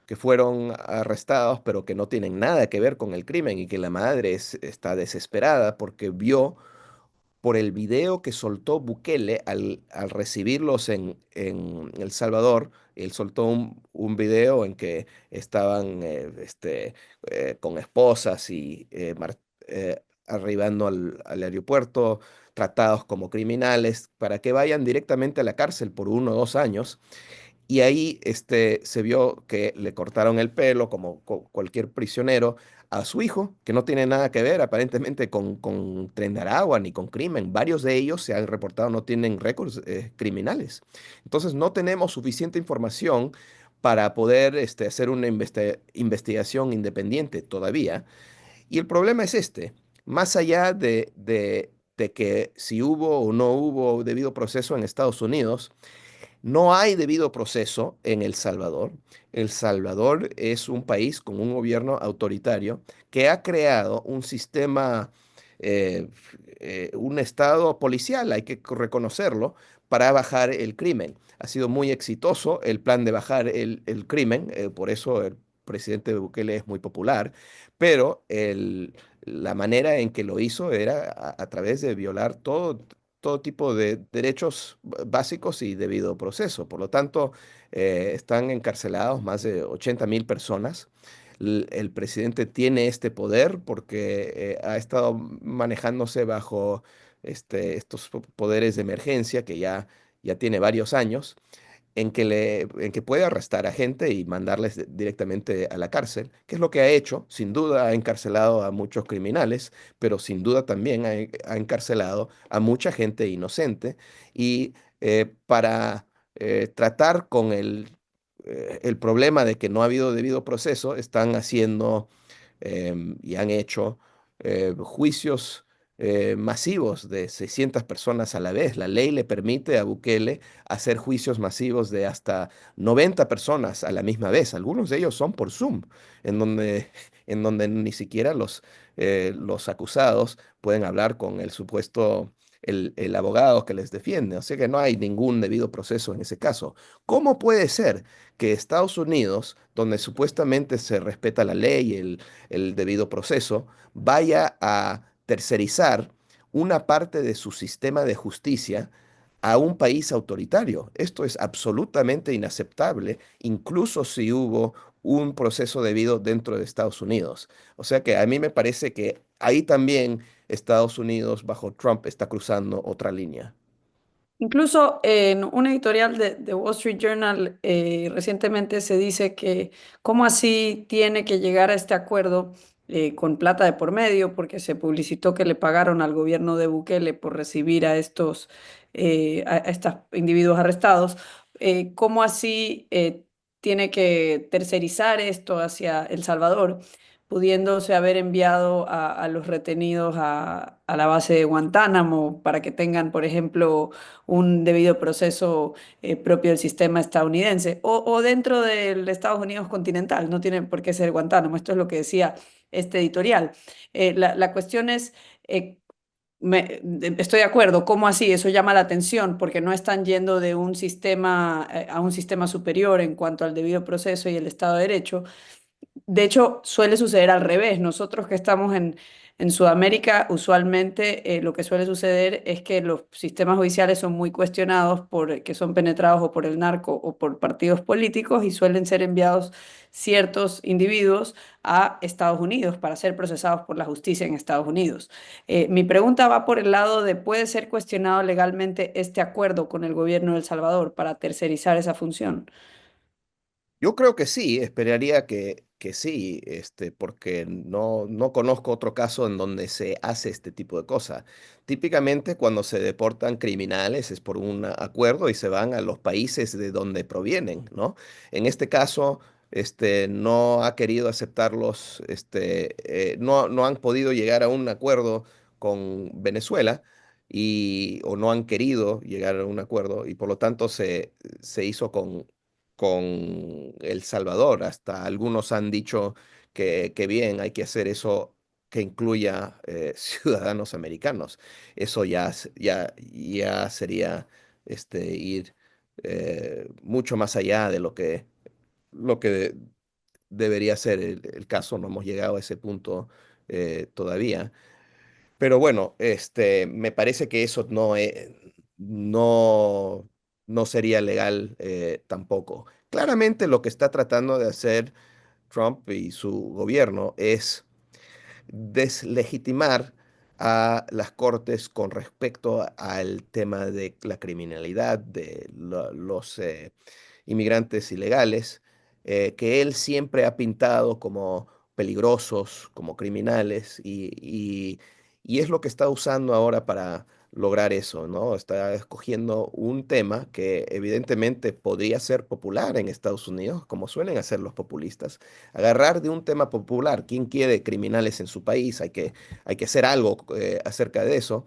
que fueron arrestados, pero que no tienen nada que ver con el crimen y que la madre está desesperada porque vio por el video que soltó Bukele al recibirlos en El Salvador. Él soltó un video en que estaban con esposas y arribando al aeropuerto, tratados como criminales, para que vayan directamente a la cárcel por 1 o 2 años. Y ahí se vio que le cortaron el pelo, como cualquier prisionero, a su hijo, que no tiene nada que ver aparentemente con Tren de Aragua ni con crimen. Varios de ellos se han reportado no tienen récords criminales. Entonces no tenemos suficiente información para poder hacer una investigación independiente todavía. Y el problema es más allá de que si hubo o no hubo debido proceso en Estados Unidos, no hay debido proceso en El Salvador. El Salvador es un país con un gobierno autoritario que ha creado un sistema, un estado policial, hay que reconocerlo, para bajar el crimen. Ha sido muy exitoso el plan de bajar el crimen, por eso el presidente Bukele es muy popular, pero la manera en que lo hizo era a través de violar todo tipo de derechos básicos y debido proceso. Por lo tanto, están encarcelados más de 80.000 personas. El presidente tiene este poder porque ha estado manejándose bajo estos poderes de emergencia que ya tiene varios años en que puede arrestar a gente y mandarles directamente a la cárcel, que es lo que ha hecho. Sin duda ha encarcelado a muchos criminales, pero sin duda también ha encarcelado a mucha gente inocente. Y para tratar con el problema de que no ha habido debido proceso, están haciendo y han hecho juicios masivos de 600 personas a la vez. La ley le permite a Bukele hacer juicios masivos de hasta 90 personas a la misma vez. Algunos de ellos son por Zoom, en donde, en donde ni siquiera los acusados pueden hablar con el supuesto, el abogado que les defiende. O sea que no hay ningún debido proceso en ese caso. ¿Cómo puede ser que Estados Unidos, donde supuestamente se respeta la ley y el debido proceso, vaya a tercerizar una parte de su sistema de justicia a un país autoritario? Esto es absolutamente inaceptable, incluso si hubo un proceso debido dentro de Estados Unidos. O sea que a mí me parece que ahí también Estados Unidos bajo Trump está cruzando otra línea. Incluso en un editorial de Wall Street Journal recientemente se dice que cómo así tiene que llegar a este acuerdo con plata de por medio, porque se publicitó que le pagaron al gobierno de Bukele por recibir a a estos individuos arrestados. ¿Cómo así tiene que tercerizar esto hacia El Salvador, pudiéndose haber enviado a los retenidos a la base de Guantánamo para que tengan, por ejemplo, un debido proceso propio del sistema estadounidense o dentro del Estados Unidos continental? No tiene por qué ser Guantánamo, esto es lo que decía este editorial. La cuestión es, estoy de acuerdo, ¿cómo así? Eso llama la atención porque no están yendo de un sistema a un sistema superior en cuanto al debido proceso y el Estado de Derecho. De hecho, suele suceder al revés. Nosotros que estamos en Sudamérica, usualmente lo que suele suceder es que los sistemas judiciales son muy cuestionados por que son penetrados o por el narco o por partidos políticos y suelen ser enviados ciertos individuos a Estados Unidos para ser procesados por la justicia en Estados Unidos. Mi pregunta va por el lado de, ¿puede ser cuestionado legalmente este acuerdo con el gobierno de El Salvador para tercerizar esa función? Yo creo que sí, esperaría que sí, porque no conozco otro caso en donde se hace este tipo de cosas. Típicamente cuando se deportan criminales es por un acuerdo y se van a los países de donde provienen, ¿no? En este caso, no ha querido aceptarlos, no han podido llegar a un acuerdo con Venezuela. O no han querido llegar a un acuerdo y por lo tanto se hizo con El Salvador. Hasta algunos han dicho que bien, hay que hacer eso que incluya ciudadanos americanos. Eso ya sería ir mucho más allá de lo que debería ser el caso. No hemos llegado a ese punto todavía. Pero bueno, me parece que eso no, no sería legal tampoco. Claramente lo que está tratando de hacer Trump y su gobierno es deslegitimar a las cortes con respecto al tema de la criminalidad, de los inmigrantes ilegales, que él siempre ha pintado como peligrosos, como criminales, y es lo que está usando ahora para lograr eso, ¿no? Está escogiendo un tema que evidentemente podría ser popular en Estados Unidos, como suelen hacer los populistas. Agarrar de un tema popular, ¿quién quiere criminales en su país? Hay que hacer algo acerca de eso.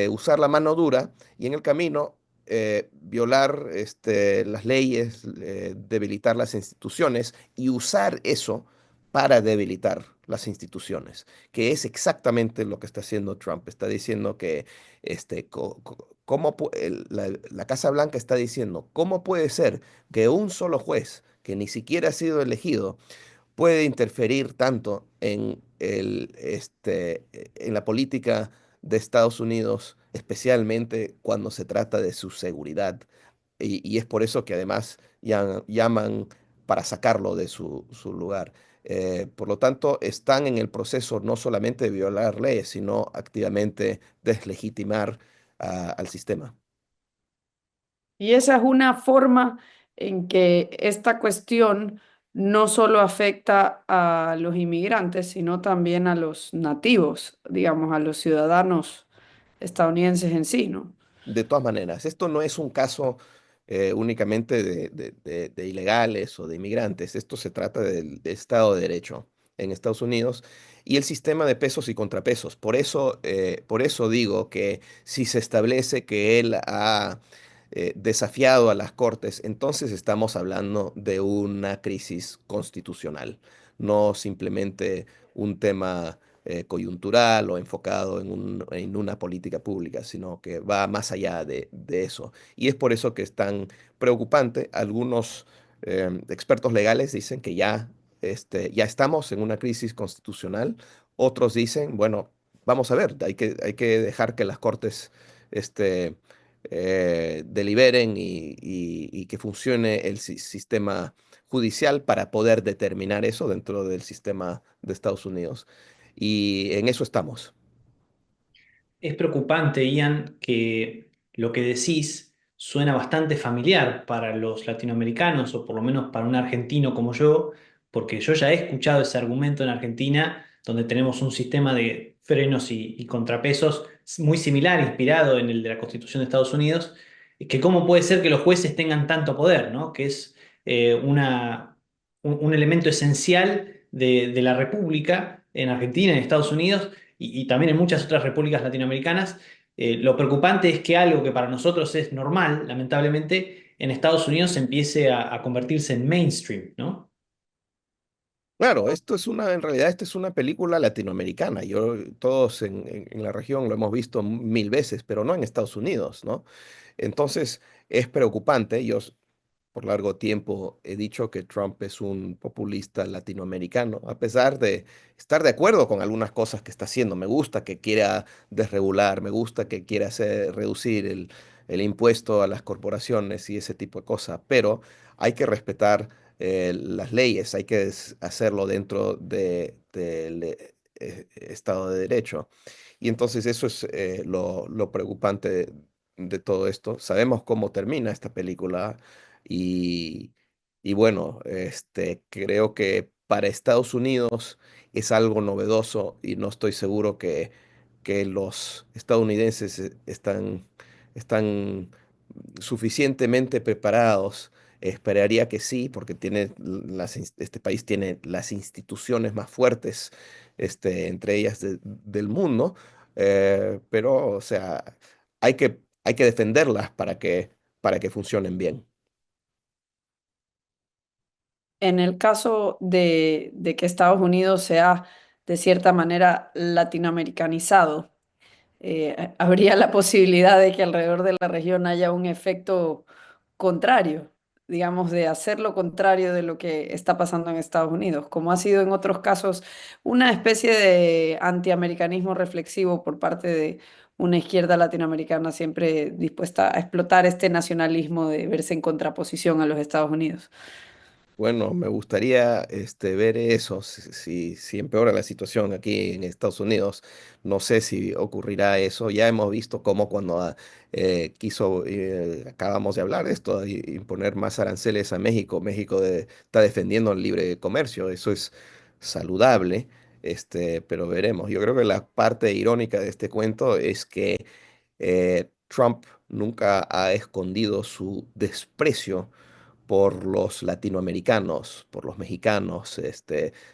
Usar la mano dura y en el camino violar las leyes, debilitar las instituciones y usar eso para debilitar las instituciones, que es exactamente lo que está haciendo Trump. Está diciendo que la Casa Blanca está diciendo, ¿cómo puede ser que un solo juez que ni siquiera ha sido elegido puede interferir tanto en en la política de Estados Unidos, especialmente cuando se trata de su seguridad? Y es por eso que además llaman para sacarlo de su lugar. Por lo tanto, están en el proceso no solamente de violar leyes, sino activamente deslegitimar al sistema. Y esa es una forma en que esta cuestión no solo afecta a los inmigrantes, sino también a los nativos, digamos, a los ciudadanos estadounidenses en sí, ¿no? De todas maneras, esto no es un caso únicamente de ilegales o de inmigrantes. Esto se trata del Estado de Derecho en Estados Unidos y el sistema de pesos y contrapesos. Por eso digo que si se establece que él ha desafiado a las cortes, entonces estamos hablando de una crisis constitucional, no simplemente un tema coyuntural o enfocado en una política pública, sino que va más allá de eso. Y es por eso que es tan preocupante. Algunos expertos legales dicen que ya estamos en una crisis constitucional. Otros dicen, bueno, vamos a ver, hay que dejar que las cortes este, deliberen y que funcione el sistema judicial para poder determinar eso dentro del sistema de Estados Unidos. Y en eso estamos. Es preocupante, Ian, que lo que decís suena bastante familiar para los latinoamericanos, o por lo menos para un argentino como yo, porque yo ya he escuchado ese argumento en Argentina, donde tenemos un sistema de frenos y contrapesos muy similar, inspirado en el de la Constitución de Estados Unidos, que cómo puede ser que los jueces tengan tanto poder, ¿no? Que es un elemento esencial de la República en Argentina, en Estados Unidos y también en muchas otras repúblicas latinoamericanas. Lo preocupante es que algo que para nosotros es normal, lamentablemente, en Estados Unidos empiece a convertirse en mainstream, ¿no? Claro, en realidad, esta es una película latinoamericana. Todos en la región lo hemos visto mil veces, pero no en Estados Unidos, ¿no? Entonces, es preocupante. Por largo tiempo he dicho que Trump es un populista latinoamericano, a pesar de estar de acuerdo con algunas cosas que está haciendo. Me gusta que quiera desregular, me gusta que quiera reducir el impuesto a las corporaciones y ese tipo de cosas, pero hay que respetar las leyes, hay que hacerlo dentro del Estado de Derecho. Y entonces eso es lo preocupante de todo esto. Sabemos cómo termina esta película y, y bueno, creo que para Estados Unidos es algo novedoso y no estoy seguro que los estadounidenses están suficientemente preparados. Esperaría que sí, porque este país tiene las instituciones más fuertes, entre ellas del mundo, pero, o sea, hay que defenderlas para que funcionen bien. En el caso de que Estados Unidos sea de cierta manera latinoamericanizado, habría la posibilidad de que alrededor de la región haya un efecto contrario, digamos, de hacer lo contrario de lo que está pasando en Estados Unidos, como ha sido en otros casos una especie de antiamericanismo reflexivo por parte de una izquierda latinoamericana siempre dispuesta a explotar este nacionalismo de verse en contraposición a los Estados Unidos. Bueno, me gustaría ver eso, si empeora la situación aquí en Estados Unidos. No sé si ocurrirá eso. Ya hemos visto cómo cuando quiso, acabamos de hablar de esto, imponer más aranceles a México, está defendiendo el libre comercio. Eso es saludable, pero veremos. Yo creo que la parte irónica de este cuento es que Trump nunca ha escondido su desprecio por los latinoamericanos, por los mexicanos,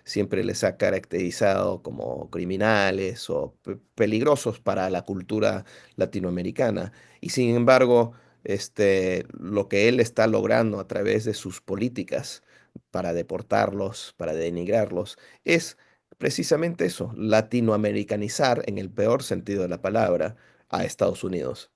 siempre les ha caracterizado como criminales o peligrosos para la cultura latinoamericana. Y sin embargo, lo que él está logrando a través de sus políticas para deportarlos, para denigrarlos, es precisamente eso, latinoamericanizar en el peor sentido de la palabra a Estados Unidos.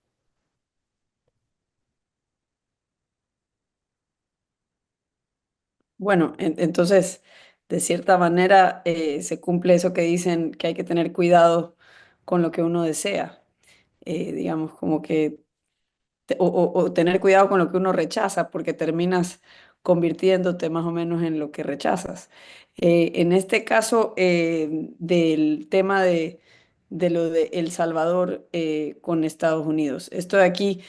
Bueno, entonces, de cierta manera, se cumple eso que dicen que hay que tener cuidado con lo que uno desea. Digamos, como que o tener cuidado con lo que uno rechaza, porque terminas convirtiéndote más o menos en lo que rechazas. En este caso, del tema de lo de El Salvador con Estados Unidos, esto de aquí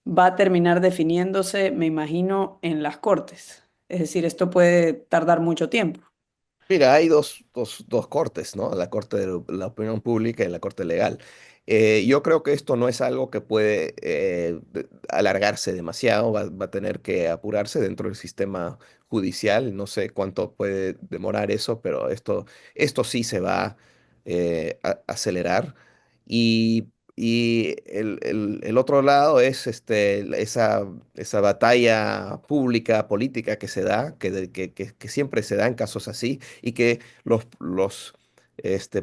va a terminar definiéndose, me imagino, en las cortes. Es decir, esto puede tardar mucho tiempo. Mira, hay dos cortes, ¿no? La corte de la opinión pública y la corte legal. Yo creo que esto no es algo que puede alargarse demasiado, va a tener que apurarse dentro del sistema judicial. No sé cuánto puede demorar eso, pero esto sí se va a acelerar. Y el otro lado es esa batalla pública, política que se da, que siempre se da en casos así y que los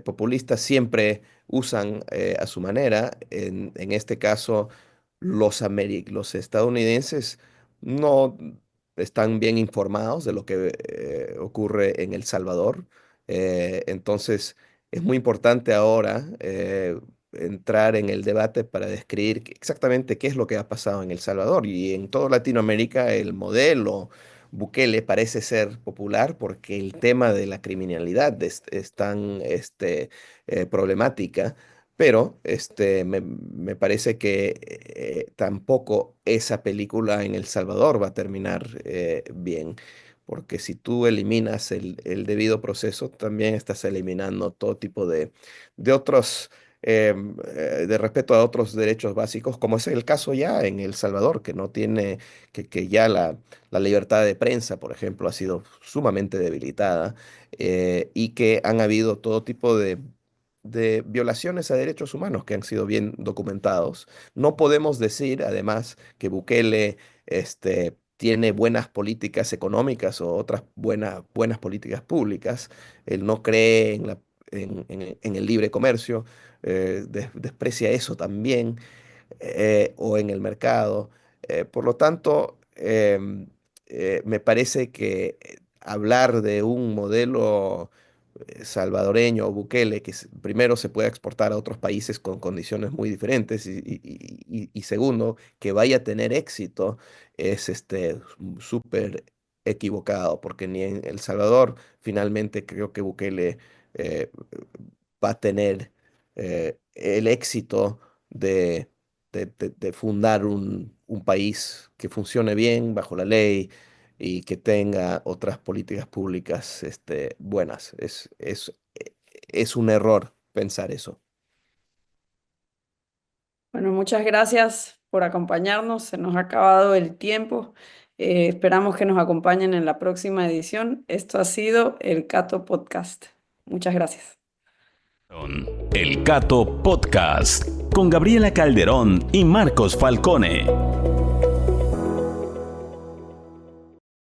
populistas siempre usan a su manera. En este caso, los estadounidenses no están bien informados de lo que ocurre en El Salvador. Entonces, es muy importante ahora entrar en el debate para describir exactamente qué es lo que ha pasado en El Salvador. Y en toda Latinoamérica el modelo Bukele parece ser popular porque el tema de la criminalidad es tan problemática, pero me parece que tampoco esa película en El Salvador va a terminar bien, porque si tú eliminas el debido proceso, también estás eliminando todo tipo de otros de respeto a otros derechos básicos, como es el caso ya en El Salvador, que no tiene, que ya la libertad de prensa, por ejemplo, ha sido sumamente debilitada y que han habido todo tipo de violaciones a derechos humanos que han sido bien documentados. No podemos decir, además, que Bukele tiene buenas políticas económicas o otras buenas políticas públicas. Él no cree en el libre comercio, desprecia eso también, o en el mercado. Por lo tanto, me parece que hablar de un modelo salvadoreño o Bukele, primero se pueda exportar a otros países con condiciones muy diferentes y segundo, que vaya a tener éxito, es súper equivocado, porque ni en El Salvador finalmente creo que Bukele eh, va a tener el éxito de fundar un país que funcione bien bajo la ley y que tenga otras políticas públicas buenas. Es un error pensar eso. Bueno, muchas gracias por acompañarnos. Se nos ha acabado el tiempo. Esperamos que nos acompañen en la próxima edición. Esto ha sido el Cato Podcast. Muchas gracias. El Cato Podcast con Gabriela Calderón y Marcos Falcone.